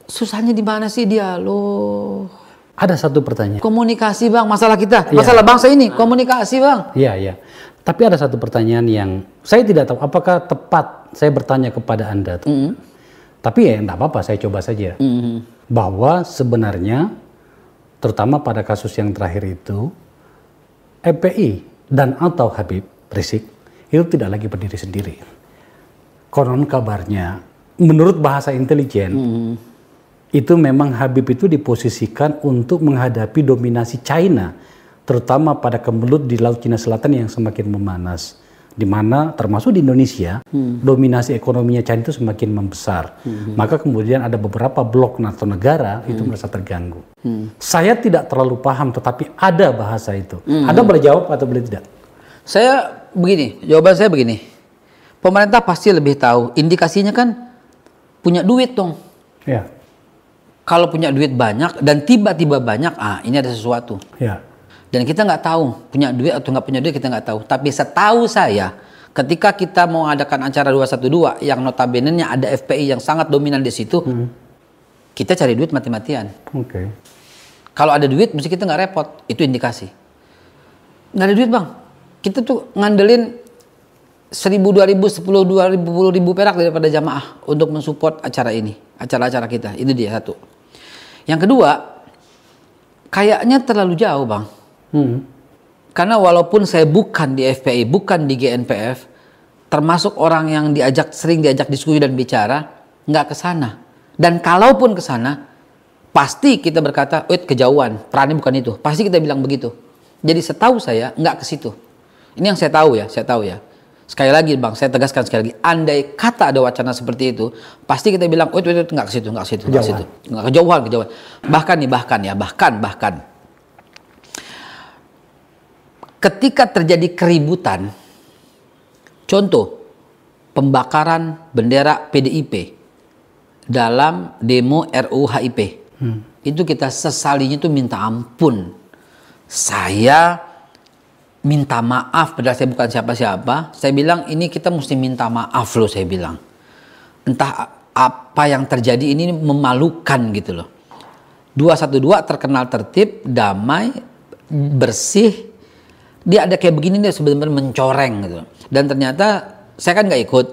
susahnya di mana sih dia loh? Ada satu pertanyaan. Komunikasi Bang, masalah kita, masalah bangsa ini, komunikasi Bang. Iya. Tapi ada satu pertanyaan yang saya tidak tahu apakah tepat saya bertanya kepada Anda. Tapi ya enggak apa-apa, saya coba saja. Bahwa sebenarnya terutama pada kasus yang terakhir itu FPI dan atau Habib Rizik itu tidak lagi berdiri sendiri. Konon kabarnya menurut bahasa intelijen itu memang Habib itu diposisikan untuk menghadapi dominasi China, terutama pada kemelut di Laut Cina Selatan yang semakin memanas, di mana termasuk di Indonesia dominasi ekonominya China itu semakin membesar. Maka kemudian ada beberapa blok NATO negara itu merasa terganggu. Saya tidak terlalu paham, tetapi ada bahasa itu. Anda boleh jawab atau boleh tidak? Saya begini, jawaban saya begini. Pemerintah pasti lebih tahu. Indikasinya kan punya duit dong. Ya. Kalau punya duit banyak dan tiba-tiba banyak, ini ada sesuatu. Ya. Dan kita nggak tahu punya duit atau nggak punya duit, kita nggak tahu. Tapi setahu saya, ketika kita mau mengadakan acara 212 yang notabene-nya ada FPI yang sangat dominan di situ, kita cari duit mati-matian. Oke. Kalau ada duit, mesti kita nggak repot. Itu indikasi. Nggak ada duit Bang. Kita tuh ngandelin 1.000, 2.000, 10.000, 20.000 perak daripada jamaah untuk mensupport acara ini, acara-acara kita. Itu dia satu. Yang kedua, kayaknya terlalu jauh Bang. Karena walaupun saya bukan di FPI, bukan di GNPF, termasuk orang yang sering diajak diskusi dan bicara, nggak ke sana. Dan kalaupun ke sana, pasti kita berkata, kejauhan, perannya bukan itu. Pasti kita bilang begitu. Jadi setahu saya nggak ke situ. Ini yang saya tahu ya. Sekali lagi Bang, saya tegaskan sekali lagi, andai kata ada wacana seperti itu, pasti kita bilang, nggak ke situ, nggak kejauhan. Bahkan ketika terjadi keributan, contoh pembakaran bendera PDIP dalam demo RUU HIP, itu kita sesalinya itu minta ampun. Saya minta maaf, padahal saya bukan siapa-siapa. Saya bilang ini kita mesti minta maaf loh, saya bilang. Entah apa yang terjadi ini memalukan gitu loh. 212 terkenal tertib, damai, bersih. Dia ada kayak begini, dia sebenarnya mencoreng gitu. Dan ternyata saya kan nggak ikut.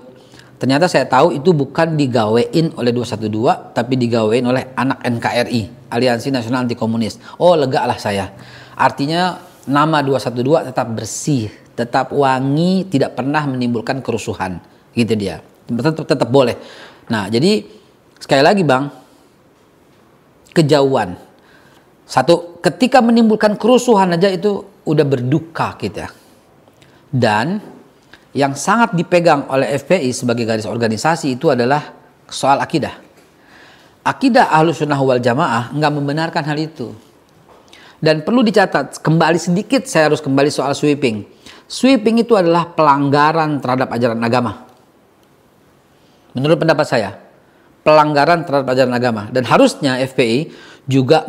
Ternyata saya tahu itu bukan digawein oleh 212, tapi digawein oleh anak NKRI, Aliansi Nasional Anti Komunis. Oh, lega lah saya. Artinya nama 212 tetap bersih, tetap wangi, tidak pernah menimbulkan kerusuhan. Gitu dia. Tetap boleh. Nah, jadi sekali lagi Bang, kejauhan. Satu, ketika menimbulkan kerusuhan aja itu udah berduka kita. Dan yang sangat dipegang oleh FPI sebagai garis organisasi itu adalah soal akidah. Akidah Ahlussunnah wal Jamaah nggak membenarkan hal itu. Dan perlu dicatat, kembali sedikit saya harus kembali soal sweeping. Sweeping itu adalah pelanggaran terhadap ajaran agama. Menurut pendapat saya, pelanggaran terhadap ajaran agama. Dan harusnya FPI juga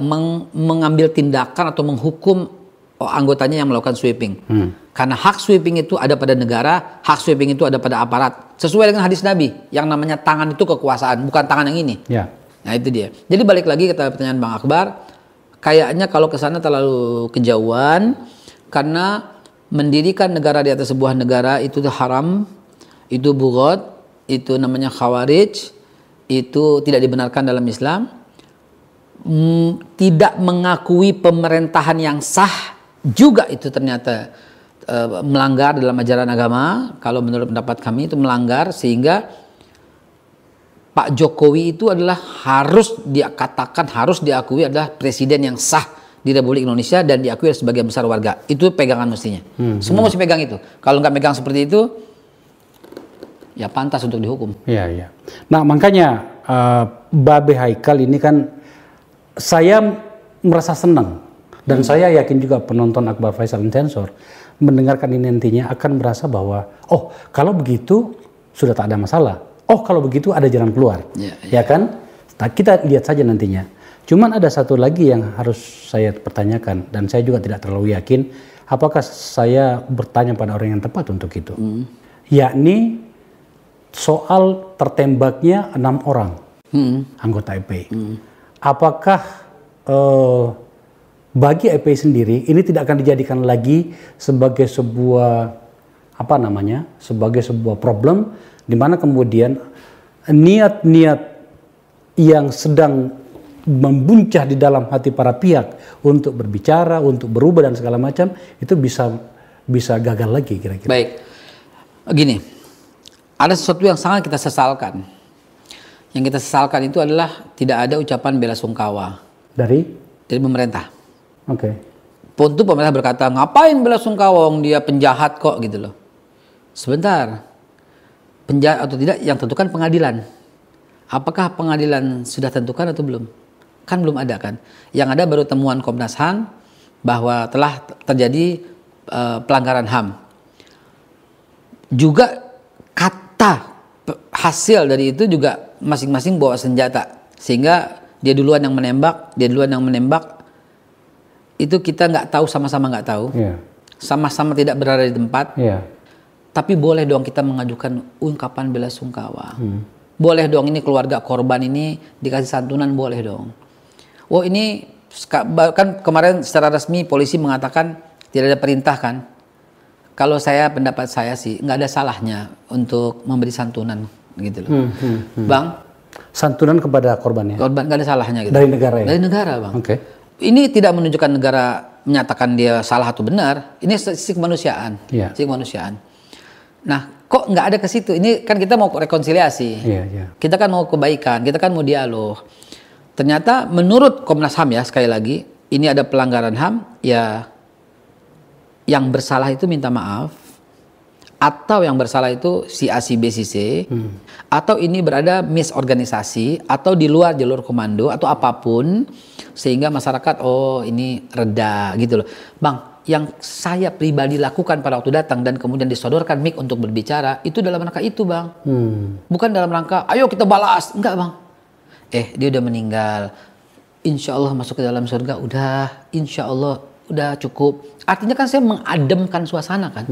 mengambil tindakan atau menghukum anggotanya yang melakukan sweeping. Karena hak sweeping itu ada pada negara, hak sweeping itu ada pada aparat. Sesuai dengan hadis Nabi, yang namanya tangan itu kekuasaan, bukan tangan yang ini. Ya. Nah itu dia. Jadi balik lagi ke pertanyaan Bang Akbar, kayaknya kalau ke sana terlalu kejauhan, karena mendirikan negara di atas sebuah negara itu haram, itu bughat, itu namanya khawarij, itu tidak dibenarkan dalam Islam. Tidak mengakui pemerintahan yang sah juga itu ternyata melanggar dalam ajaran agama. Kalau menurut pendapat kami itu melanggar, sehingga Pak Jokowi itu adalah harus diakui adalah presiden yang sah di Republik Indonesia dan diakui oleh sebagian besar warga. Itu pegangan mestinya. Semua mesti pegang itu. Kalau nggak pegang seperti itu, ya pantas untuk dihukum. Iya, iya. Nah makanya Babe Haikal ini kan saya merasa senang dan saya yakin juga penonton Akbar Faisal Unsensor mendengarkan ini nantinya akan merasa bahwa oh kalau begitu sudah tak ada masalah. Oh kalau begitu ada jalan keluar. Ya kan? Nah, kita lihat saja nantinya. Cuman ada satu lagi yang harus saya pertanyakan dan saya juga tidak terlalu yakin apakah saya bertanya pada orang yang tepat untuk itu. Yakni soal tertembaknya 6 orang anggota FPI. Apakah bagi FPI sendiri ini tidak akan dijadikan lagi sebagai sebuah sebagai sebuah problem di mana kemudian niat-niat yang sedang membuncah di dalam hati para pihak untuk berbicara, untuk berubah dan segala macam itu bisa gagal lagi kira-kira. Baik, gini, ada sesuatu yang sangat kita sesalkan. Yang kita sesalkan itu adalah tidak ada ucapan bela sungkawa dari pemerintah. Oke. Untuk pemerintah berkata, ngapain bela sungkawa, dia penjahat kok gitu loh. Sebentar, penjahat atau tidak yang tentukan pengadilan. Apakah pengadilan sudah tentukan atau belum? Kan belum ada kan. Yang ada baru temuan Komnas HAM bahwa telah terjadi pelanggaran HAM. Juga kata hasil dari itu juga masing-masing bawa senjata. Sehingga dia duluan yang menembak, itu kita nggak tahu, sama-sama nggak tahu, sama-sama tidak berada di tempat, tapi boleh dong kita mengajukan ungkapan bela sungkawa, boleh dong ini keluarga korban ini dikasih santunan, boleh dong. Oh ini kan kemarin secara resmi polisi mengatakan tidak ada perintah kan, kalau pendapat saya sih nggak ada salahnya untuk memberi santunan gitu loh, Bang. Santunan kepada korbannya? Korban nggak ada salahnya gitu. Dari negara ya? Dari negara Bang. Oke. Ini tidak menunjukkan negara menyatakan dia salah atau benar. Ini sisi kemanusiaan. Sisi kemanusiaan. Nah, kok nggak ada ke situ? Ini kan kita mau rekonsiliasi. Kita kan mau kebaikan. Kita kan mau dialog. Ternyata menurut Komnas HAM ya, sekali lagi, ini ada pelanggaran HAM, ya yang bersalah itu minta maaf. Atau yang bersalah itu si A, si B, si C. Atau ini berada misorganisasi. Atau di luar jalur komando. Atau apapun. Sehingga masyarakat, oh ini reda gitu loh. Bang, yang saya pribadi lakukan pada waktu datang dan kemudian disodorkan mic untuk berbicara, itu dalam rangka itu Bang. Bukan dalam rangka, ayo kita balas. Enggak Bang. Dia udah meninggal. Insya Allah masuk ke dalam surga, udah. Insya Allah udah cukup. Artinya kan saya mengademkan suasana kan.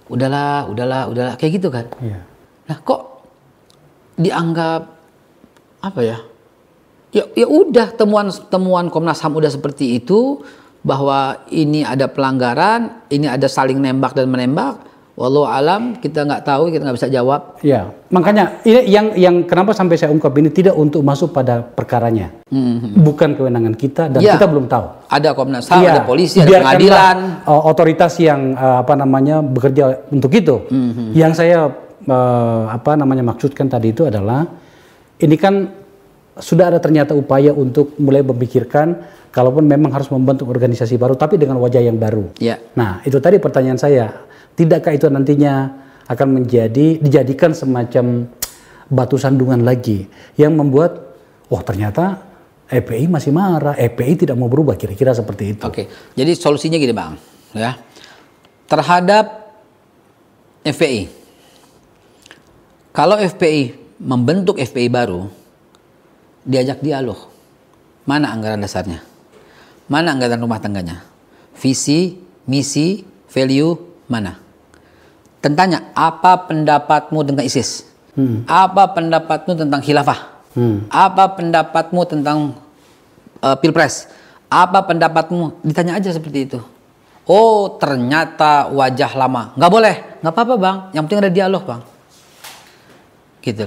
Udahlah, kayak gitu kan. Nah kok dianggap apa ya? Ya udah temuan Komnas HAM udah seperti itu, bahwa ini ada pelanggaran, ini ada saling nembak dan menembak. Wallahu alam, kita nggak tahu, kita nggak bisa jawab. Ya, makanya ini yang kenapa sampai saya ungkap ini tidak untuk masuk pada perkaranya, bukan kewenangan kita dan kita belum tahu. Ada Komnas HAM, ada polisi, ada pengadilan, otoritas yang bekerja untuk itu. Yang saya maksudkan tadi itu adalah ini kan sudah ada ternyata upaya untuk mulai memikirkan kalaupun memang harus membentuk organisasi baru tapi dengan wajah yang baru. Nah, itu tadi pertanyaan saya. Tidakkah itu nantinya akan dijadikan semacam batu sandungan lagi yang membuat ternyata FPI masih marah, FPI tidak mau berubah, kira-kira seperti itu. Oke, jadi solusinya gini Bang, ya. terhadap FPI. Kalau FPI membentuk FPI baru, diajak dialog. Mana anggaran dasarnya? Mana anggaran rumah tangganya? Visi, misi, value, mana? Tentanya, apa pendapatmu tentang ISIS? Apa pendapatmu tentang khilafah? Apa pendapatmu tentang pilpres? Apa pendapatmu? Ditanya aja seperti itu. Oh, ternyata wajah lama. Nggak boleh. Nggak apa-apa, Bang. Yang penting ada dialog, Bang. Gitu.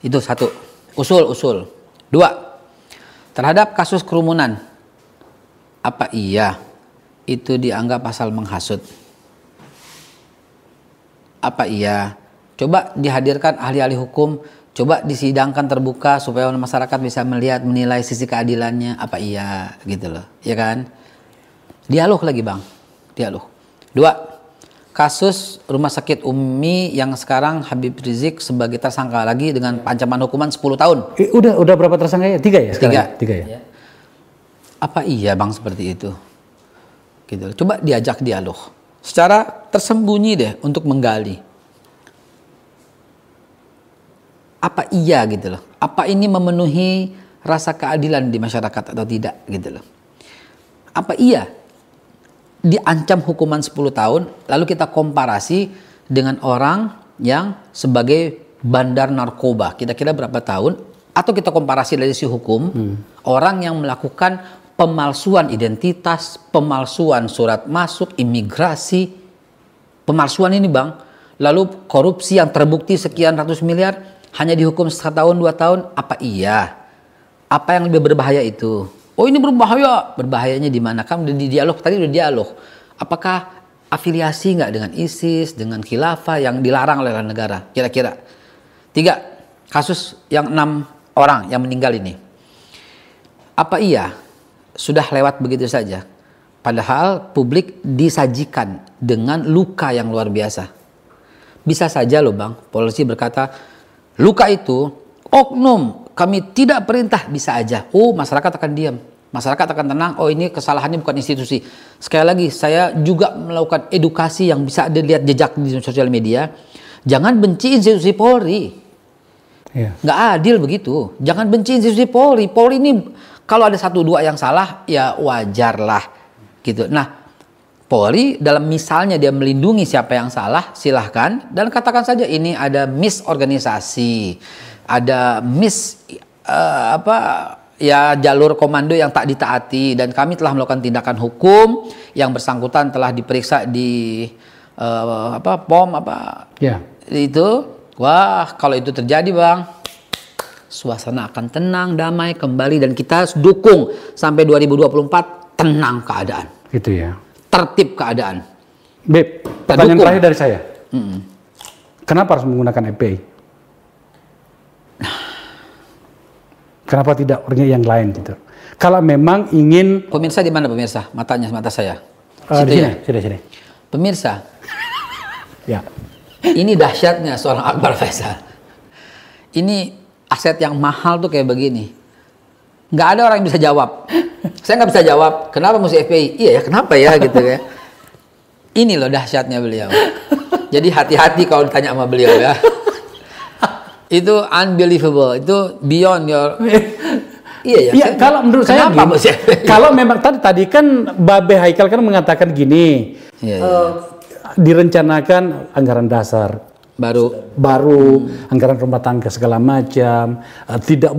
Itu satu. Usul. Dua. Terhadap kasus kerumunan. Apa iya itu dianggap pasal menghasut? Apa iya? Coba dihadirkan ahli-ahli hukum. Coba disidangkan terbuka supaya masyarakat bisa melihat, menilai sisi keadilannya. Apa iya? Gitu loh. Ya kan? Dialog lagi, Bang. Dialog. Dua, kasus rumah sakit Umi yang sekarang Habib Rizik sebagai tersangka lagi dengan ancaman hukuman 10 tahun. Udah berapa tersangka ya? 3 ya sekarang? 3 ya? Apa iya, Bang, seperti itu? Gitu. Coba diajak dialog. Secara tersembunyi deh untuk menggali. Apa iya gitu loh. Apa ini memenuhi rasa keadilan di masyarakat atau tidak gitu loh. Apa iya diancam hukuman 10 tahun, lalu kita komparasi dengan orang yang sebagai bandar narkoba, kira-kira berapa tahun, atau kita komparasi dari sisi hukum, orang yang melakukan pemalsuan identitas, pemalsuan surat masuk, imigrasi, pemalsuan ini, Bang, lalu korupsi yang terbukti sekian ratus miliar, hanya dihukum 1 tahun, 2 tahun, apa iya? Apa yang lebih berbahaya itu? Oh, ini berbahaya. Berbahayanya di mana? Kan udah di dialog, tadi udah dialog. Apakah afiliasi nggak dengan ISIS, dengan khilafah yang dilarang oleh negara? Kira-kira. 3, kasus yang 6 orang yang meninggal ini. Apa iya sudah lewat begitu saja? Padahal publik disajikan dengan luka yang luar biasa. Bisa saja loh, Bang, polisi berkata, luka itu oknum, kami tidak perintah, bisa aja. Oh, masyarakat akan diam. Masyarakat akan tenang. Oh, ini kesalahannya bukan institusi. Sekali lagi, saya juga melakukan edukasi yang bisa dilihat jejak di sosial media. Jangan benci institusi Polri. Nggak adil begitu. Jangan benci institusi Polri. Polri ini kalau ada 1-2 yang salah, ya wajar lah. Gitu. Nah, Polri dalam misalnya dia melindungi siapa yang salah, silahkan. Dan katakan saja ini ada misorganisasi. Ada jalur komando yang tak ditaati, dan kami telah melakukan tindakan hukum, yang bersangkutan telah diperiksa di POM itu. Wah, kalau itu terjadi, Bang, suasana akan tenang, damai kembali, dan kita dukung sampai 2024 tenang keadaan. Gitu ya. Tertib keadaan. Beb, pertanyaan terakhir dari saya. Kenapa harus menggunakan FPI? Kenapa tidak orangnya yang lain gitu? Kalau memang ingin... Pemirsa di mana pemirsa? Mata saya. Di sini. Pemirsa. Ya. Ini dahsyatnya seorang Akbar Faisal. Ini aset yang mahal tuh kayak begini. Nggak ada orang yang bisa jawab. Saya nggak bisa jawab. Kenapa mesti FPI? Iya ya, kenapa ya gitu ya. Ini loh dahsyatnya beliau. Jadi hati-hati kalau ditanya sama beliau ya. Itu unbelievable, itu beyond your... Iya ya. Kalau menurut saya gini, kalau memang tadi kan Babe Haikal kan mengatakan gini, direncanakan anggaran dasar baru, anggaran rumah tangga segala macam, tidak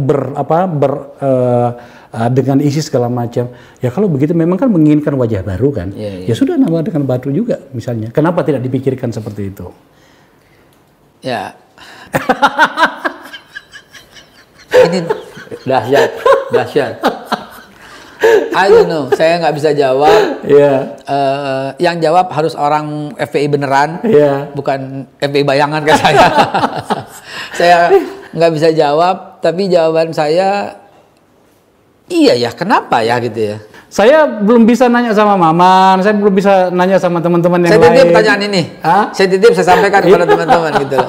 dengan isi segala macam. Ya kalau begitu memang kan menginginkan wajah baru kan. Ya sudah, nama dengan Batu juga misalnya. Kenapa tidak dipikirkan seperti itu? Ya. Ini dahsyat. I don't know, saya nggak bisa jawab. Yang jawab harus orang FPI beneran, bukan FPI bayangan kayak saya. Saya nggak bisa jawab, tapi jawaban saya iya ya, kenapa ya gitu ya. Saya belum bisa nanya sama Maman, saya belum bisa nanya sama teman-teman yang lain. Saya titip pertanyaan ini, saya sampaikan kepada teman-teman gitu.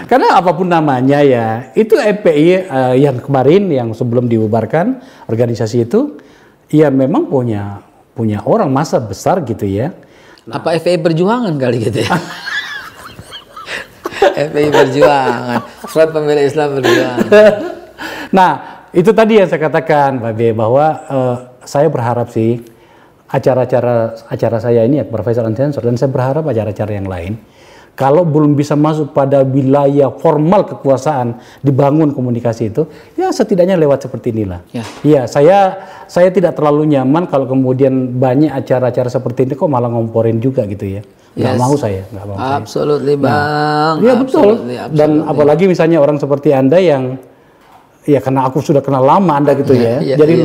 Karena apapun namanya ya, itu FPI yang kemarin yang sebelum dibubarkan organisasi itu, ya memang punya orang massa besar gitu ya, Apa FPI Perjuangan kali gitu ya? FPI Perjuangan, Front Pembela Islam Perjuangan. Nah, itu tadi yang saya katakan, Pak B, bahwa saya berharap sih acara saya ini Akbar Faisal Unsensor, dan saya berharap acara-acara yang lain, kalau belum bisa masuk pada wilayah formal kekuasaan, dibangun komunikasi itu, ya setidaknya lewat seperti inilah. Ya, saya tidak terlalu nyaman kalau kemudian banyak acara-acara seperti ini kok malah ngomporin juga gitu ya. Nggak mau saya, nggak mau. Absolutely, Bang. Nah, iya betul. Dan apalagi misalnya orang seperti Anda yang, ya karena aku sudah kenal lama Anda gitu ya. Jadi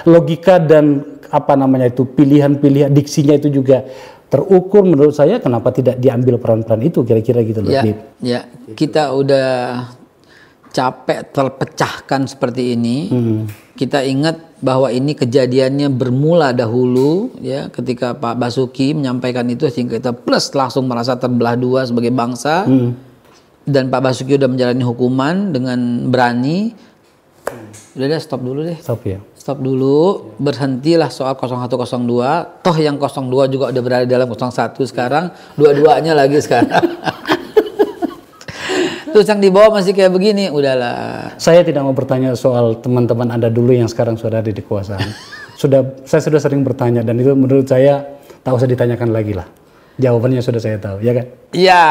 logika dan apa namanya itu pilihan-pilihan diksinya itu juga terukur menurut saya, kenapa tidak diambil peran-peran itu kira-kira gitu loh. Ya, kita udah capek terpecahkan seperti ini. Kita ingat bahwa ini kejadiannya bermula dahulu ya ketika Pak Basuki menyampaikan itu, sehingga kita plus langsung merasa terbelah dua sebagai bangsa. Dan Pak Basuki udah menjalani hukuman dengan berani. Udah deh, stop dulu deh. Stop dulu, berhentilah soal 0102. Toh yang 02 juga udah berada dalam 01 sekarang, dua-duanya lagi sekarang. Terus yang di bawah masih kayak begini, udahlah. Saya tidak mau bertanya soal teman-teman Anda dulu yang sekarang sudah ada di kekuasaan. Saya sudah sering bertanya, dan itu menurut saya tak usah ditanyakan lagi lah. Jawabannya sudah saya tahu, ya kan? Ya,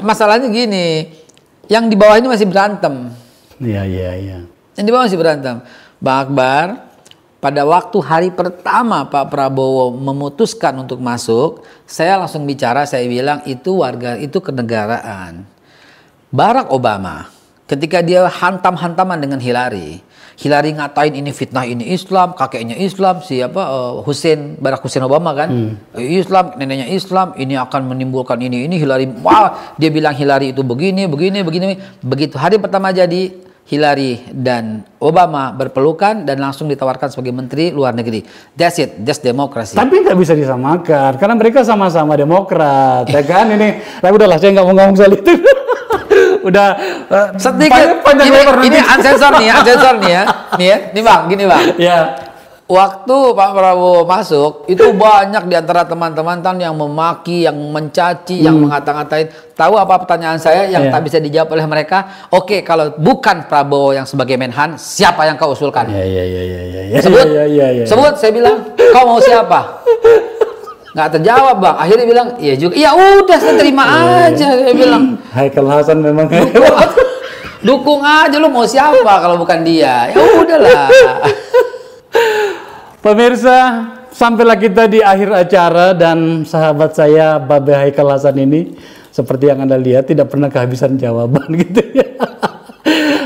masalahnya gini, yang di bawah ini masih berantem. Iya. Yang di bawah masih berantem. Bang Akbar, pada waktu hari pertama Pak Prabowo memutuskan untuk masuk, saya langsung bicara, saya bilang itu kenegaraan. Barack Obama, ketika dia hantam-hantaman dengan Hillary ngatain ini fitnah, ini Islam, kakeknya Islam, Barack Hussein Obama kan, Islam, neneknya Islam, ini akan menimbulkan ini Hillary, dia bilang Hillary itu begini. Begitu hari pertama jadi, Hillary dan Obama berpelukan dan langsung ditawarkan sebagai menteri luar negeri. That's it, that's democracy. Tapi nggak bisa disamakan, karena mereka sama-sama Demokrat, ya kan? Ini, udahlah, saya nggak mau ngomong soal itu. Udah sedikit. Ini unsensor nih ya. Nih Bang, gini Bang. Ya. Waktu Pak Prabowo masuk, itu banyak di antara teman-teman yang memaki, yang mencaci, yang mengata-ngatain. Tahu apa pertanyaan saya yang tak bisa dijawab oleh mereka? Oke, kalau bukan Prabowo yang sebagai Menhan, siapa yang kau usulkan? Sebut, saya bilang, kau mau siapa? Nggak terjawab Bang. Akhirnya bilang, iya juga. Ya udah, saya terima aja. Saya bilang, Haikal Hasan memang dukung aja, lu mau siapa kalau bukan dia? Ya udahlah. Pemirsa, sampailah kita di akhir acara, dan sahabat saya Babe Haikal Hasan ini seperti yang Anda lihat tidak pernah kehabisan jawaban gitu ya.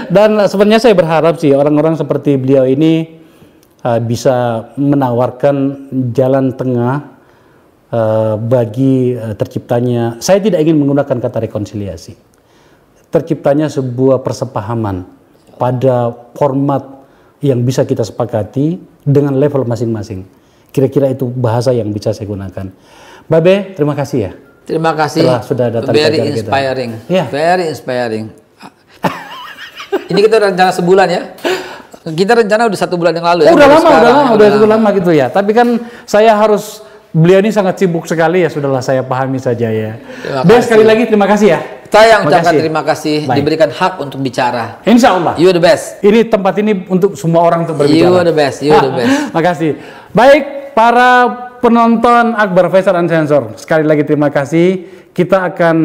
Dan sebenarnya saya berharap sih orang-orang seperti beliau ini bisa menawarkan jalan tengah bagi terciptanya, saya tidak ingin menggunakan kata rekonsiliasi, terciptanya sebuah persepahaman pada format yang bisa kita sepakati dengan level masing-masing. Kira-kira itu bahasa yang bisa saya gunakan. Babe, terima kasih ya. Terima kasih. Sudah datang. Very inspiring. Kita. Very inspiring. Ini kita rencana sebulan ya. Kita rencana udah 1 bulan yang lalu ya. Udah lama gitu ya. Tapi kan saya harus, beliau ini sangat sibuk sekali ya, sudahlah saya pahami saja ya. Sekali lagi terima kasih ya. Saya yang ucapkan terima kasih. Baik. Diberikan hak untuk bicara. Insya Allah. You the best. Ini tempat ini untuk semua orang untuk berbicara. You the best. You the best. Makasih. Baik, para penonton Akbar Faisal Unsensor, sekali lagi terima kasih. Kita akan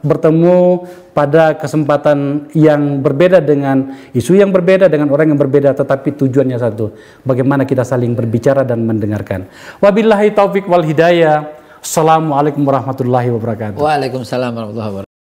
bertemu pada kesempatan yang berbeda, dengan isu yang berbeda, dengan orang yang berbeda, tetapi tujuannya satu. Bagaimana kita saling berbicara dan mendengarkan. Wabillahi taufik wal hidayah. Assalamualaikum warahmatullahi wabarakatuh. Waalaikumsalam warahmatullahi wabarakatuh.